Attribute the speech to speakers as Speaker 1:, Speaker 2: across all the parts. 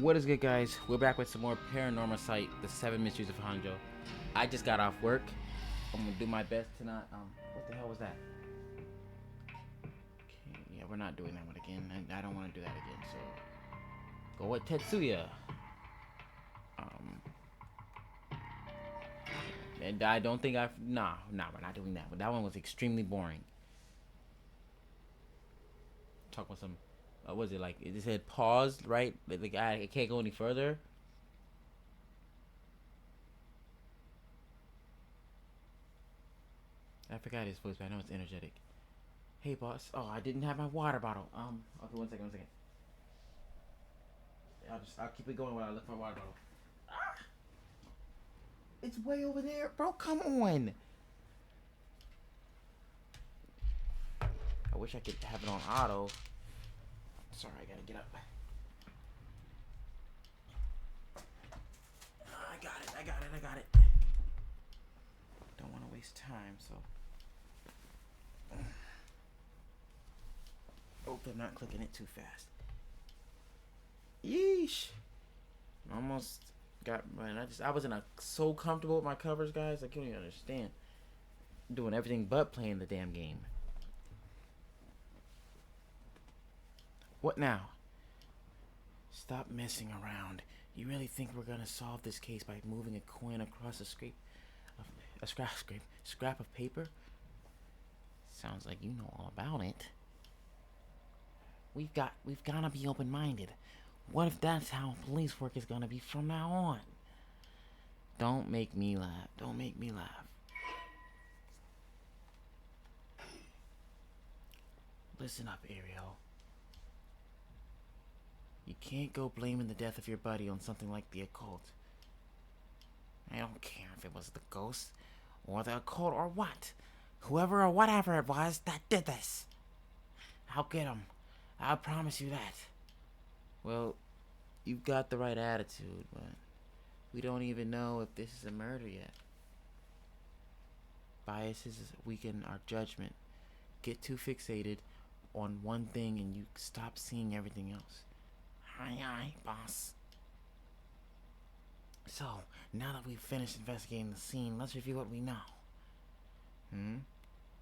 Speaker 1: What is good, guys? We're back with some more Paranormal Sight, the 7 Mysteries of Honjo. I just got off work. I'm gonna do my best to not, what the hell was that? Okay, yeah, we're not doing that one again. I don't want to do that again, so go with Tetsuya. And I don't think nah, we're not doing that one. That one was extremely boring. Talk about some, what was it like? It said pause, right? The guy, it can't go any further. I forgot his voice, but I know it's energetic. Hey, boss. Oh, I didn't have my water bottle. Okay, one second. I'll keep it going while I look for a water bottle. Ah! It's way over there, bro. Come on. I wish I could have it on auto. Sorry, I gotta get up. I got it. Don't want to waste time, so. Hope I'm not clicking it too fast. Yeesh. Almost got, man, I wasn't so comfortable with my covers, guys. I can't even understand. Doing everything but playing the damn game. What now? Stop messing around. You really think we're gonna solve this case by moving a coin across a scrap of paper? Sounds like you know all about it. We've gotta be open-minded. What if that's how police work is gonna be from now on? Don't make me laugh. Listen up, ERIO. You can't go blaming the death of your buddy on something like the occult. I don't care if it was the ghost, or the occult, or what. Whoever or whatever it was that did this. I'll get him. I'll promise you that. Well, you've got the right attitude, but we don't even know if this is a murder yet. Biases weaken our judgment. Get too fixated on one thing and you stop seeing everything else. Aye, boss. So, now that we've finished investigating the scene, let's review what we know.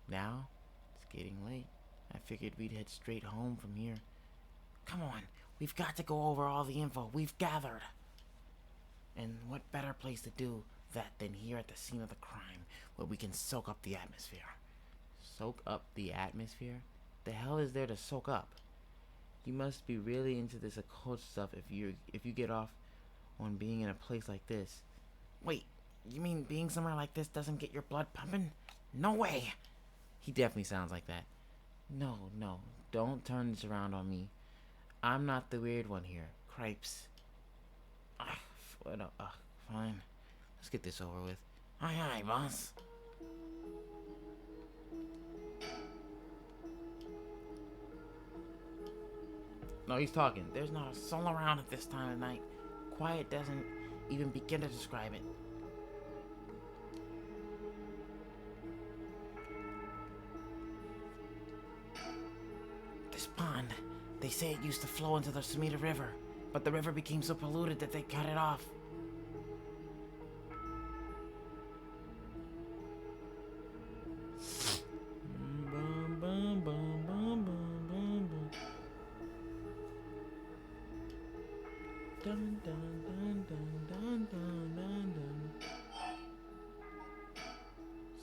Speaker 1: Now? It's getting late. I figured we'd head straight home from here. Come on, we've got to go over all the info we've gathered. And what better place to do that than here at the scene of the crime, where we can soak up the atmosphere. Soak up the atmosphere? The hell is there to soak up? You must be really into this occult stuff if you get off on being in a place like this. Wait, you mean being somewhere like this doesn't get your blood pumping? No way! He definitely sounds like that. No, don't turn this around on me. I'm not the weird one here. Cripes. Fine. Let's get this over with. Aye, boss. No, he's talking. There's not a soul around at this time of night. Quiet doesn't even begin to describe it. This pond, they say it used to flow into the Tsutsumi River, but the river became so polluted that they cut it off.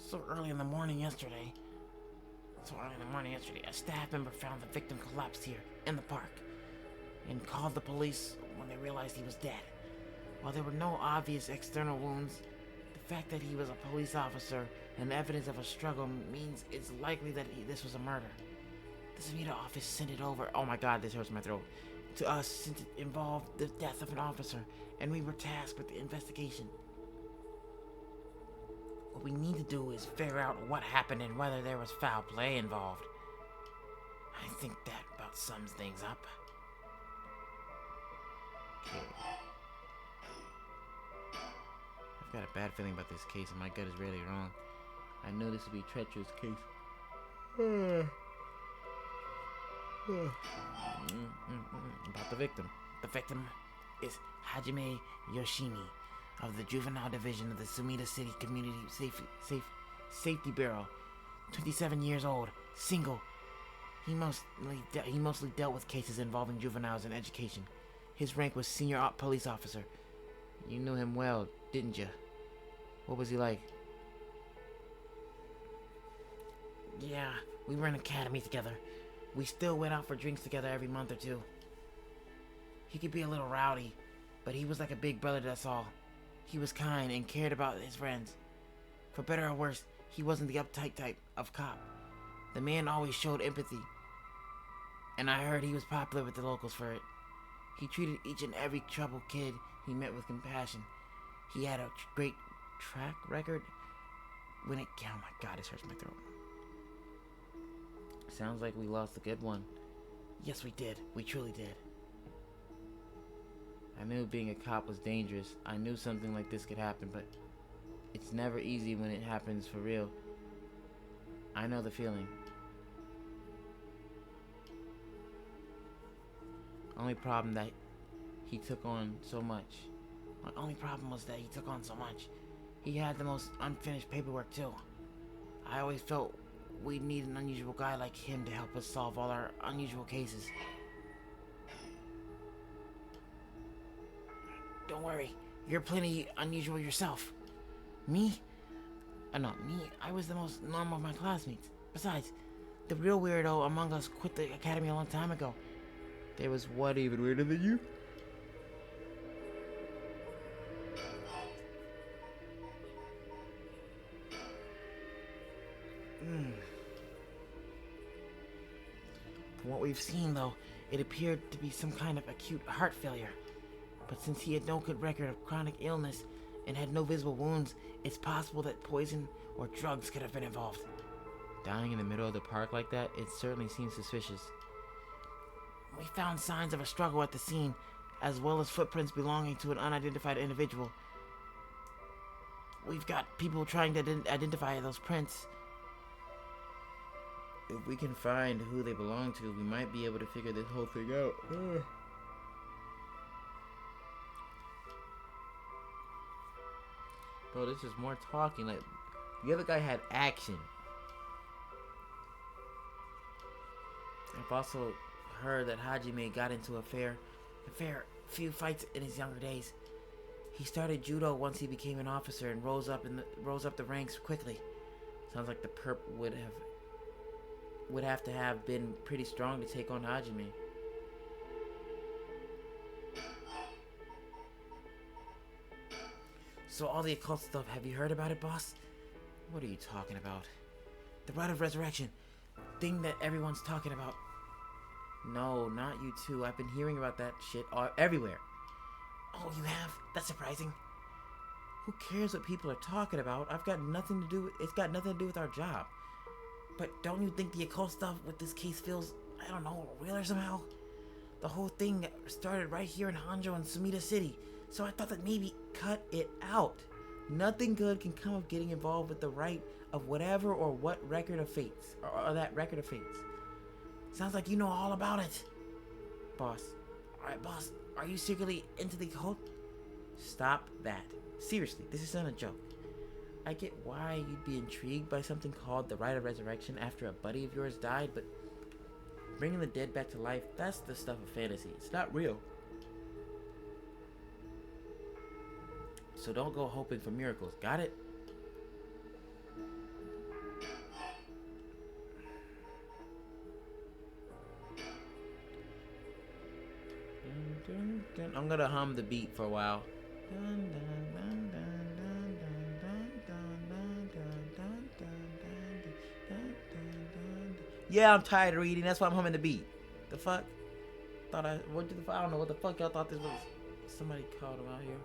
Speaker 1: So early in the morning yesterday, a staff member found the victim collapsed here in the park and called the police when they realized he was dead. While there were no obvious external wounds, the fact that he was a police officer and evidence of a struggle means it's likely that this was a murder. The Samita office sent it over. Oh my god, this hurts my throat. To us, since it involved the death of an officer, and we were tasked with the investigation. What we need to do is figure out what happened and whether there was foul play involved. I think that about sums things up. Okay. I've got a bad feeling about this case, and my gut is really wrong. I know this will be a treacherous case. About the victim. is Hajime Yoshimi of the Juvenile Division of the Sumida City Community Safety Bureau. 27 years old, single. He mostly dealt with cases involving juveniles in education. His rank was senior police officer. You knew him well, didn't you? What was he like? Yeah, we were in academy together. We still went out for drinks together every month or two. He could be a little rowdy, but he was like a big brother to us all. He was kind and cared about his friends. For better or worse, he wasn't the uptight type of cop. The man always showed empathy, and I heard he was popular with the locals for it. He treated each and every troubled kid he met with compassion. He had a great track record when it... Oh my god, this hurts my throat. Sounds like we lost a good one. Yes, we did. We truly did. I knew being a cop was dangerous. I knew something like this could happen, but it's never easy when it happens for real. I know the feeling. Only problem that he took on so much. My only problem was that he took on so much. He had the most unfinished paperwork too. I always felt we'd need an unusual guy like him to help us solve all our unusual cases. Don't worry, you're plenty unusual yourself. Me? No, me, I was the most normal of my classmates. Besides, the real weirdo among us quit the academy a long time ago. There was one even weirder than you? From what we've seen, though, it appeared to be some kind of acute heart failure. But since he had no good record of chronic illness and had no visible wounds, it's possible that poison or drugs could have been involved. Dying in the middle of the park like that, it certainly seems suspicious. We found signs of a struggle at the scene, as well as footprints belonging to an unidentified individual. We've got people trying to identify those prints. If we can find who they belong to, we might be able to figure this whole thing out. Bro, this is more talking. Like, the other guy had action. I've also heard that Hajime got into a fair few fights in his younger days. He started judo once he became an officer and rose up the ranks quickly. Sounds like the perp would have to have been pretty strong to take on Hajime. So all the occult stuff, have you heard about it, boss? What are you talking about? The Rite of Resurrection. Thing that everyone's talking about. No, not you two. I've been hearing about that shit everywhere. Oh, you have? That's surprising. Who cares what people are talking about? It's got nothing to do with our job. But don't you think the occult stuff with this case feels, I don't know, realer somehow? The whole thing started right here in Honjo and Sumida City. So I thought that maybe cut it out. Nothing good can come of getting involved with the right of whatever or what record of fates. Or that record of fates. Sounds like you know all about it. Boss. Alright, boss. Are you secretly into the occult? Stop that. Seriously, this isn't a joke. I get why you'd be intrigued by something called the Rite of Resurrection after a buddy of yours died, but bringing the dead back to life, that's the stuff of fantasy. It's not real. So don't go hoping for miracles. Got it? I'm gonna hum the beat for a while. Yeah, I'm tired of reading. That's why I'm humming the beat. The fuck? I don't know what the fuck y'all thought this was. Somebody called him out here.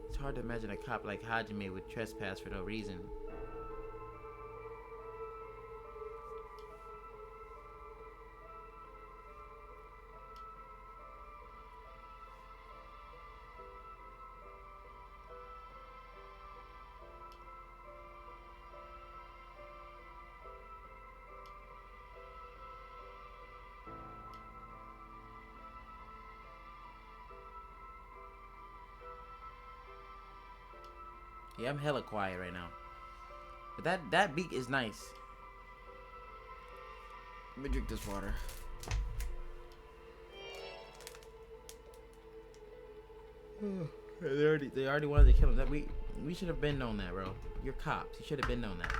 Speaker 1: It's hard to imagine a cop like Hajime would trespass for no reason. Yeah, I'm hella quiet right now. But that beat is nice. Let me drink this water. They already wanted to kill him. That we should have been known that, bro. You're cops. You should have been known that.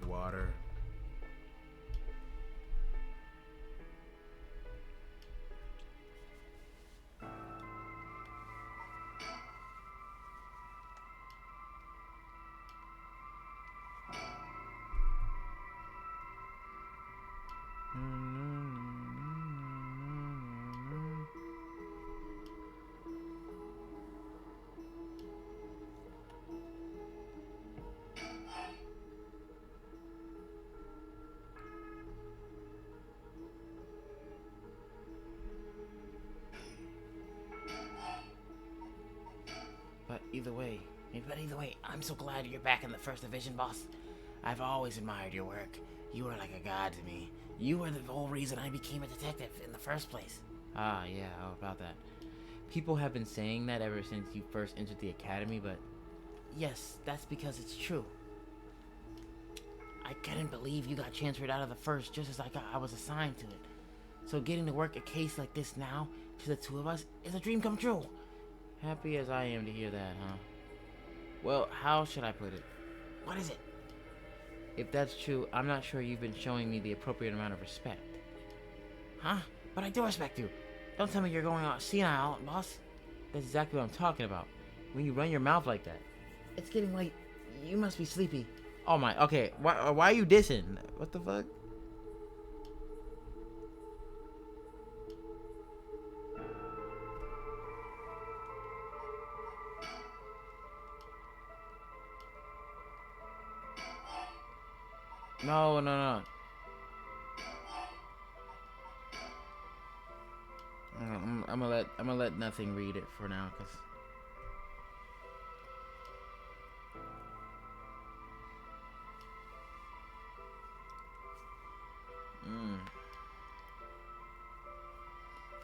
Speaker 1: Water. But either way, I'm so glad you're back in the 1st Division, boss. I've always admired your work. You were like a god to me. You were the whole reason I became a detective in the first place. Ah, yeah, how about that? People have been saying that ever since you first entered the academy, but... Yes, that's because it's true. I couldn't believe you got transferred out of the 1st just as I was assigned to it. So getting to work a case like this now, to the two of us, is a dream come true. Happy as I am to hear that, huh? Well, how should I put it? What is it? If that's true, I'm not sure you've been showing me the appropriate amount of respect. Huh? But I do respect you. Don't tell me you're going out senile, boss. That's exactly what I'm talking about. When you run your mouth like that. It's getting late. You must be sleepy. Oh my, okay. Why are you dissing? What the fuck? No. I'm gonna let nothing read it for now, cause.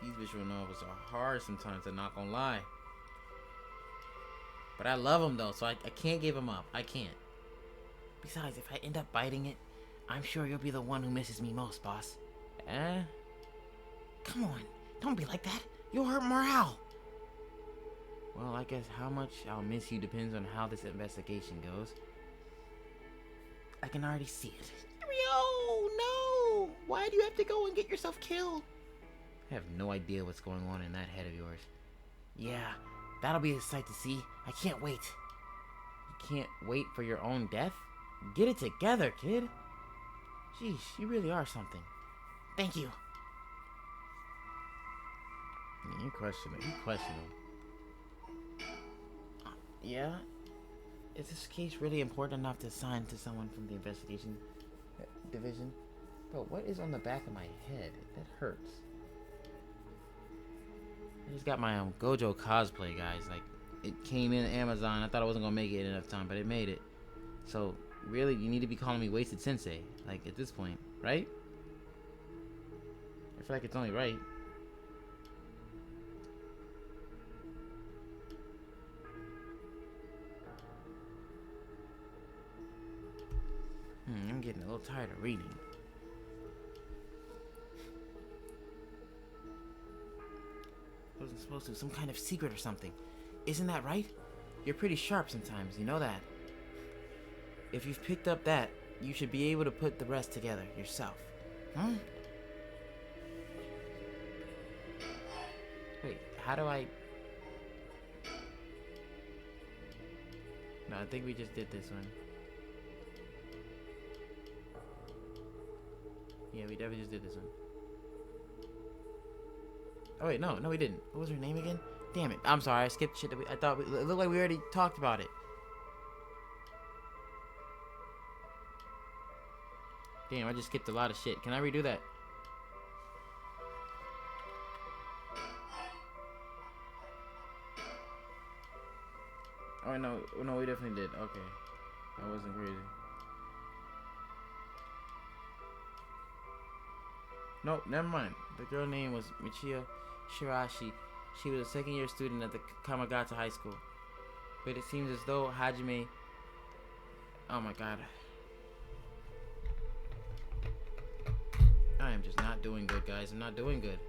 Speaker 1: These visual novels are hard sometimes, I'm not gonna lie. But I love them though, so I can't give them up. I can't. Besides, if I end up biting it, I'm sure you'll be the one who misses me most, boss. Come on, don't be like that. You'll hurt morale. Well, I guess how much I'll miss you depends on how this investigation goes. I can already see it. Rio, no! Why do you have to go and get yourself killed? I have no idea what's going on in that head of yours. Yeah, that'll be a sight to see. I can't wait. You can't wait for your own death? Get it together, kid. Jeez, you really are something. Thank you. You question him. Yeah? Is this case really important enough to assign to someone from the investigation division? Bro, what is on the back of my head? That hurts. I just got my Gojo cosplay, guys. Like, it came in Amazon. I thought I wasn't gonna make it in enough time, but it made it. So, really, you need to be calling me Wasted Sensei. Like, at this point, right? I feel like it's only right. I'm getting a little tired of reading. I wasn't supposed to. Some kind of secret or something. Isn't that right? You're pretty sharp sometimes, you know that. If you've picked up that, you should be able to put the rest together yourself. Huh? Wait, how do I... No, I think we just did this one. Yeah, we definitely just did this one. Oh wait, no, we didn't. What was her name again? Damn it! I'm sorry, I skipped shit. I thought it looked like we already talked about it. Damn, I just skipped a lot of shit. Can I redo that? Oh no, we definitely did. Okay, that wasn't crazy. No, never mind. The girl name was Michiyo Shirashi. She was a second-year student at the Kamagata High School. But it seems as though Hajime... Oh my god. I am just not doing good, guys. I'm not doing good.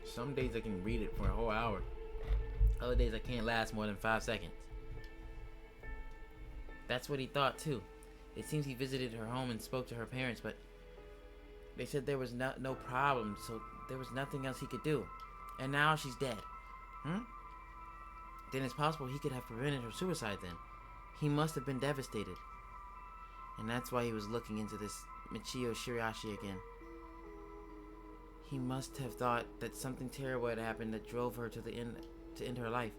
Speaker 1: Some days I can read it for a whole hour. Other days I can't last more than 5 seconds. That's what he thought too. It seems he visited her home and spoke to her parents, but they said there was no problem, so there was nothing else he could do. And now she's dead. Then it's possible he could have prevented her suicide then. He must have been devastated. And that's why he was looking into this Michiyo Shirashi again. He must have thought that something terrible had happened that drove her to end her life.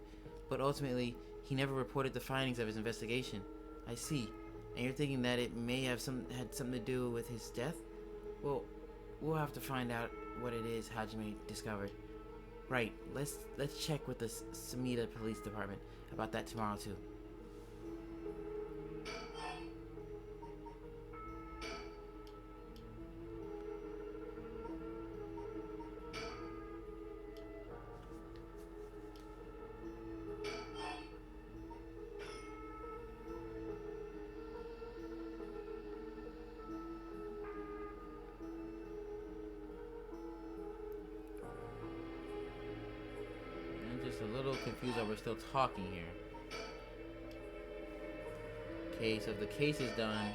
Speaker 1: But ultimately, he never reported the findings of his investigation. I see. And you're thinking that it may have had something to do with his death? Well, we'll have to find out what it is Hajime discovered. Right, let's check with the Sumida Police Department about that tomorrow too. A little confused that we're still talking here. Okay, so the case is done.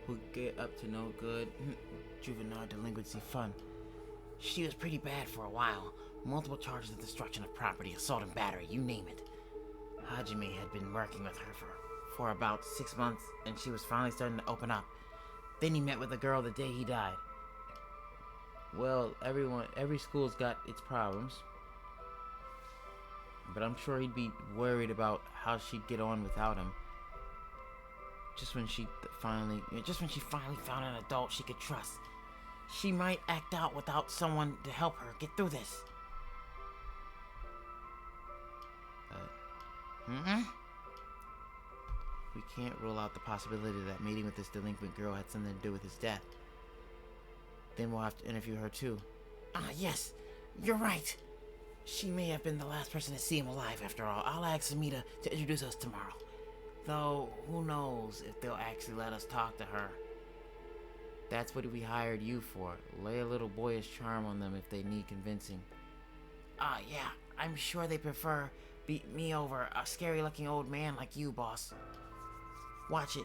Speaker 1: We'll get up to no good. Juvenile delinquency fund. She was pretty bad for a while. Multiple charges of destruction of property, assault and battery, you name it. Hajime had been working with her for about 6 months, and she was finally starting to open up. Then he met with a girl the day he died. Well, every school's got its problems. But I'm sure he'd be worried about how she'd get on without him. Just when she finally found an adult she could trust. She might act out without someone to help her get through this. We can't rule out the possibility that meeting with this delinquent girl had something to do with his death. Then we'll have to interview her too. Yes, you're right. She may have been the last person to see him alive after all. I'll ask Sumida to introduce us tomorrow. Though, who knows if they'll actually let us talk to her. That's what we hired you for. Lay a little boyish charm on them if they need convincing. Yeah, I'm sure they prefer me over a scary-looking old man like you, boss. Watch it.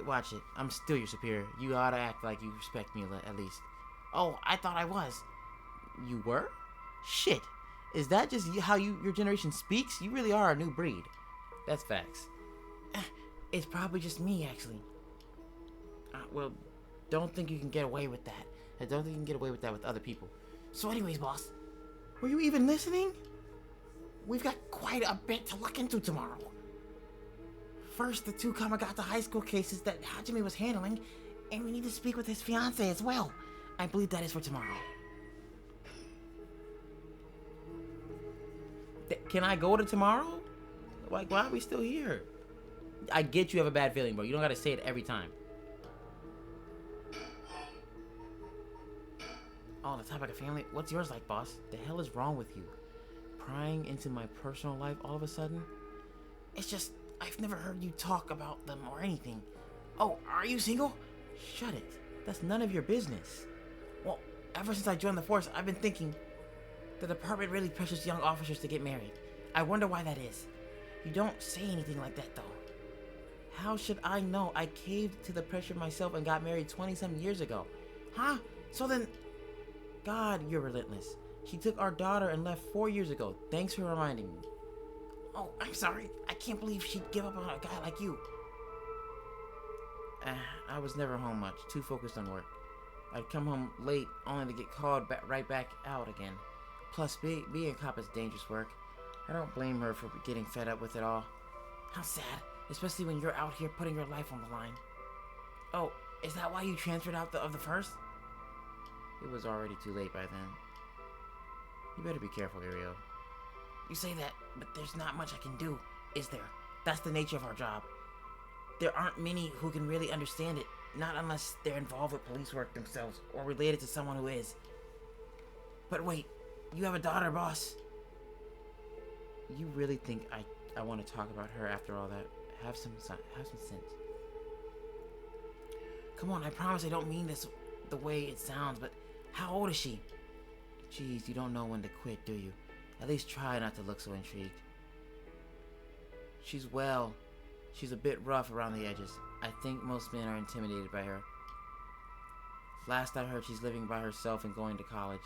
Speaker 1: Watch it. I'm still your superior. You ought to act like you respect me at least. Oh, I thought I was. You were? Shit. Is that just how your generation speaks? You really are a new breed. That's facts. It's probably just me, actually. Well, don't think you can get away with that. I don't think you can get away with that with other people. So anyways, boss. Were you even listening? We've got quite a bit to look into tomorrow. First, the 2 Kamagata High School cases that Hajime was handling, and we need to speak with his fiancée as well. I believe that is for tomorrow. Can I go to tomorrow? Like, why are we still here? I get you have a bad feeling, bro. You don't gotta say it every time. Oh, the topic of family? What's yours like, boss? The hell is wrong with you? Prying into my personal life all of a sudden? It's just, I've never heard you talk about them or anything. Oh, are you single? Shut it. That's none of your business. Well, ever since I joined the force, I've been thinking the department really pressures young officers to get married. I wonder why that is. You don't say anything like that, though. How should I know? I caved to the pressure myself and got married 20-some years ago. Huh? So then... God, you're relentless. She took our daughter and left 4 years ago. Thanks for reminding me. Oh, I'm sorry. I can't believe she'd give up on a guy like you. I was never home much, too focused on work. I'd come home late only to get called right back out again. Plus, being a cop is dangerous work. I don't blame her for getting fed up with it all. How sad, especially when you're out here putting your life on the line. Oh, is that why you transferred out of the first? It was already too late by then. You better be careful, Erio. You say that, but there's not much I can do, is there? That's the nature of our job. There aren't many who can really understand it, not unless they're involved with police work themselves or related to someone who is. But wait, you have a daughter, boss. You really think I want to talk about her after all that? Have some sense. Come on, I promise I don't mean this the way it sounds, but how old is she? Jeez, you don't know when to quit, do you? At least try not to look so intrigued. She's a bit rough around the edges. I think most men are intimidated by her. Last I heard, she's living by herself and going to college.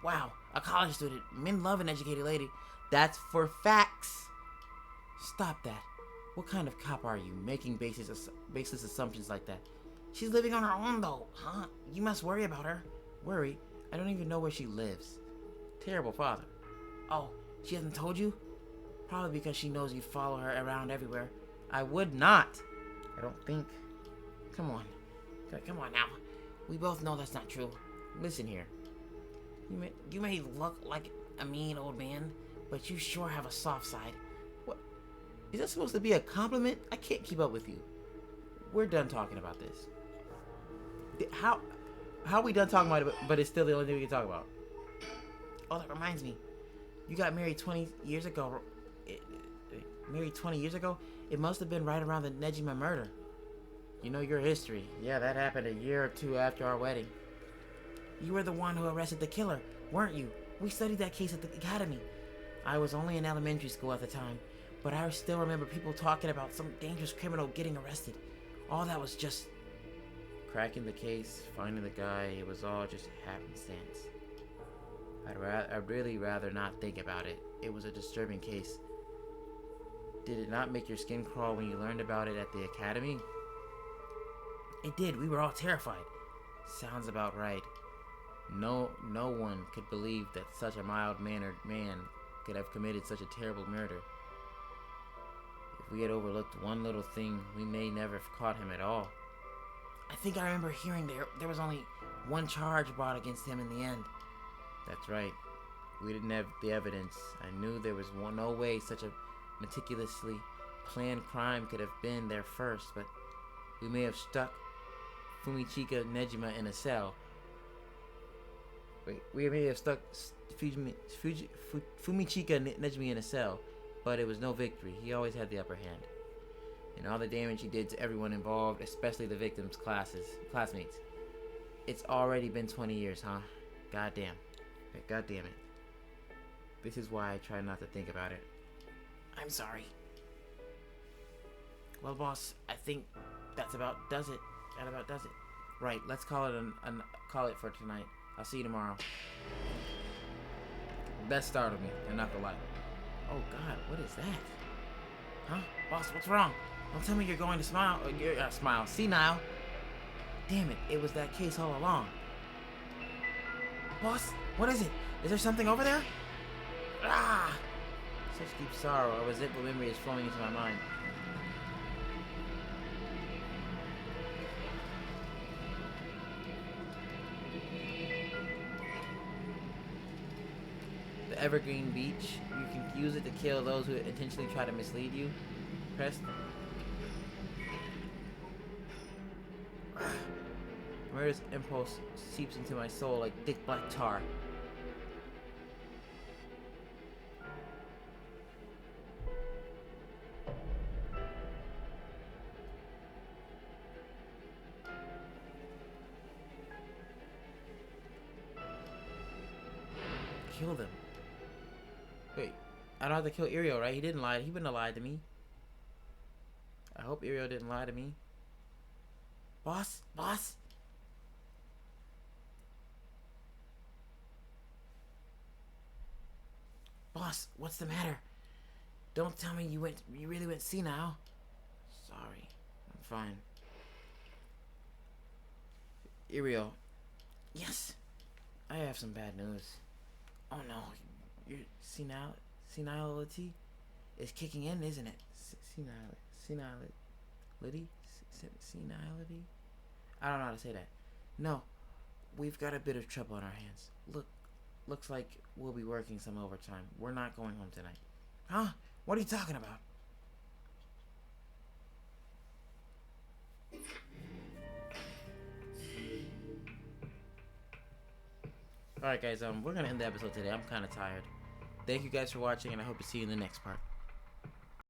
Speaker 1: Wow, a college student. Men love an educated lady. That's for facts. Stop that. What kind of cop are you, making baseless assumptions like that? She's living on her own, though, huh? You must worry about her. Worry? I don't even know where she lives. Terrible father. Oh, she hasn't told you? Probably because she knows you follow her around everywhere. I would not. I don't think. Come on. Come on now. We both know that's not true. Listen here. You may look like a mean old man, but you sure have a soft side. What? Is that supposed to be a compliment? I can't keep up with you. We're done talking about this. How are we done talking about it, but it's still the only thing we can talk about? Oh, that reminds me. You got married 20 years ago. Married 20 years ago? It must have been right around the Nejima murder. You know your history. Yeah, that happened a year or two after our wedding. You were the one who arrested the killer, weren't you? We studied that case at the academy. I was only in elementary school at the time, but I still remember people talking about some dangerous criminal getting arrested. All that was just... Cracking the case, finding the guy, it was all just happenstance. I'd really rather not think about it. It was a disturbing case. Did it not make your skin crawl when you learned about it at the academy? It did. We were all terrified. Sounds about right. No one could believe that such a mild-mannered man could have committed such a terrible murder. If we had overlooked one little thing, we may never have caught him at all. I think I remember hearing there was only one charge brought against him in the end. That's right. We didn't have the evidence. I knew there was no way such a meticulously planned crime could have been there first, but we may have stuck Fumichika Nejima in a cell. We may have stuck Fumichika Nejima in a cell, but it was no victory. He always had the upper hand. And all the damage he did to everyone involved, especially the victims' classmates. It's already been 20 years, huh? Goddamn. God damn it. This is why I try not to think about it. I'm sorry. Well, boss, I think that about does it. Right, let's call it for tonight. I'll see you tomorrow. That startled me, I'm not gonna lie. Oh God, what is that? Huh? Boss, what's wrong? Don't tell me you're going to smile. Senile. Damn it, it was that case all along. Boss, what is it? Is there something over there? Ah! Such deep sorrow, a resentful memory is flowing into my mind. The Evergreen Beach. You can use it to kill those who intentionally try to mislead you. Press. Murderous impulse seeps into my soul like thick black tar. Kill them. Wait, I don't have to kill Erio, right? He didn't lie. He wouldn't have lied to me. I hope Erio didn't lie to me. Boss? Boss? Boss, what's the matter? Don't tell me you really went senile. Sorry, I'm fine. Erio. Yes, I have some bad news. Oh no, your senility is kicking in, isn't it? Senility? Senility? I don't know how to say that. No, we've got a bit of trouble on our hands. Look, looks like we'll be working some overtime. We're not going home tonight. Huh? What are you talking about? Alright guys, we're gonna end the episode today. I'm kinda tired. Thank you guys for watching, and I hope to see you in the next part.